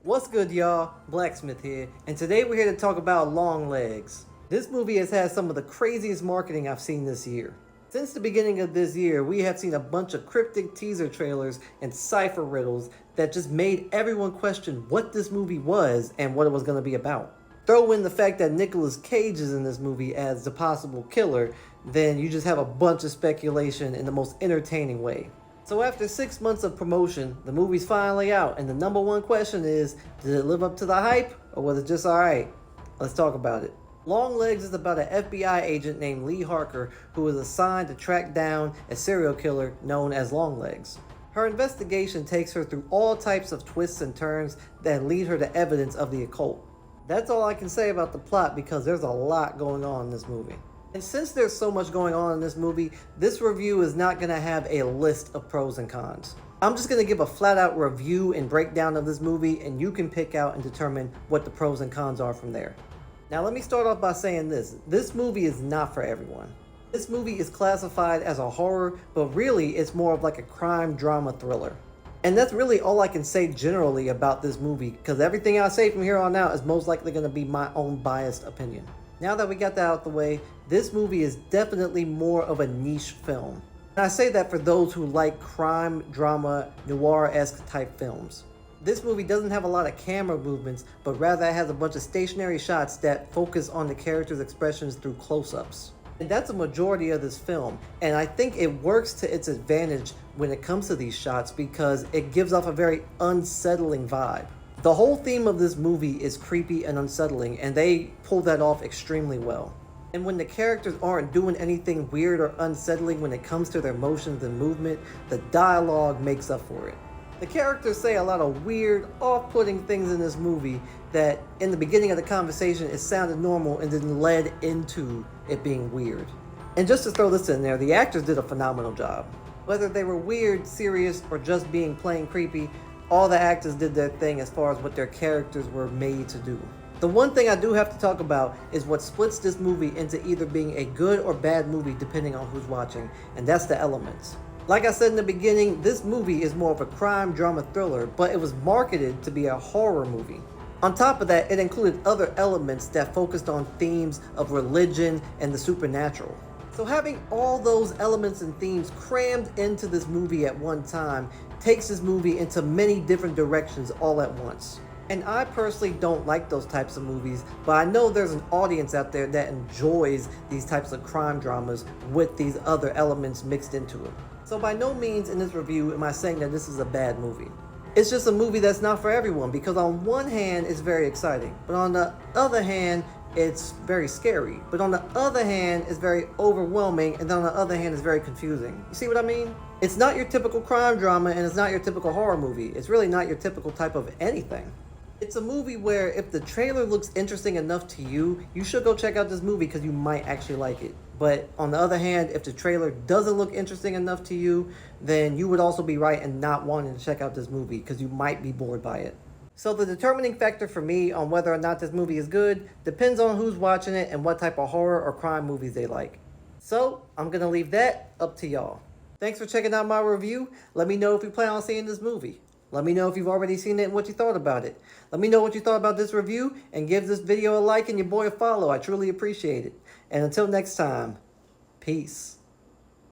What's good, y'all? Blacksmith here, and today we're here to talk about Longlegs. This movie has had some of the craziest marketing I've seen this year. Since the beginning of this year, we have seen a bunch of cryptic teaser trailers and cipher riddles that just made everyone question what this movie was and what it was going to be about. Throw in the fact that Nicolas Cage is in this movie as the possible killer, then you just have a bunch of speculation in the most entertaining way. So after 6 months of promotion, the movie's finally out, and the number one question is, did it live up to the hype, or was it just alright? Let's talk about it. Longlegs is about an FBI agent named Lee Harker who is assigned to track down a serial killer known as Longlegs. Her investigation takes her through all types of twists and turns that lead her to evidence of the occult. That's all I can say about the plot because there's a lot going on in this movie. And since there's so much going on in this movie, this review is not going to have a list of pros and cons. I'm just going to give a flat out review and breakdown of this movie, and you can pick out and determine what the pros and cons are from there. Now let me start off by saying this movie is not for everyone. This movie is classified as a horror, but really it's more of like a crime drama thriller. And that's really all I can say generally about this movie, because everything I say from here on out is most likely going to be my own biased opinion. Now that we got that out the way, this movie is definitely more of a niche film. And I say that for those who like crime, drama, noir-esque type films. This movie doesn't have a lot of camera movements, but rather it has a bunch of stationary shots that focus on the characters' expressions through close-ups. And that's a majority of this film, and I think it works to its advantage when it comes to these shots because it gives off a very unsettling vibe. The whole theme of this movie is creepy and unsettling, and they pull that off extremely well. And when the characters aren't doing anything weird or unsettling when it comes to their motions and movement, the dialogue makes up for it. The characters say a lot of weird, off-putting things in this movie that in the beginning of the conversation it sounded normal and then led into it being weird. And just to throw this in there, the actors did a phenomenal job. Whether they were weird, serious, or just being plain creepy, all the actors did their thing as far as what their characters were made to do. The one thing I do have to talk about is what splits this movie into either being a good or bad movie depending on who's watching, and that's the elements. Like I said in the beginning, this movie is more of a crime drama thriller, but it was marketed to be a horror movie. On top of that, it included other elements that focused on themes of religion and the supernatural. So having all those elements and themes crammed into this movie at one time takes this movie into many different directions all at once. And I personally don't like those types of movies, but I know there's an audience out there that enjoys these types of crime dramas with these other elements mixed into it. So by no means in this review am I saying that this is a bad movie. It's just a movie that's not for everyone because on one hand it's very exciting, but on the other hand it's very scary. But on the other hand it's very overwhelming, and then on the other hand it's very confusing. You see what I mean? It's not your typical crime drama and it's not your typical horror movie. It's really not your typical type of anything. It's a movie where if the trailer looks interesting enough to you, you should go check out this movie because you might actually like it. But on the other hand, if the trailer doesn't look interesting enough to you, then you would also be right in not wanting to check out this movie because you might be bored by it. So the determining factor for me on whether or not this movie is good depends on who's watching it and what type of horror or crime movies they like. So I'm going to leave that up to y'all. Thanks for checking out my review. Let me know if you plan on seeing this movie. Let me know if you've already seen it and what you thought about it. Let me know what you thought about this review, and give this video a like and your boy a follow. I truly appreciate it. And until next time, peace.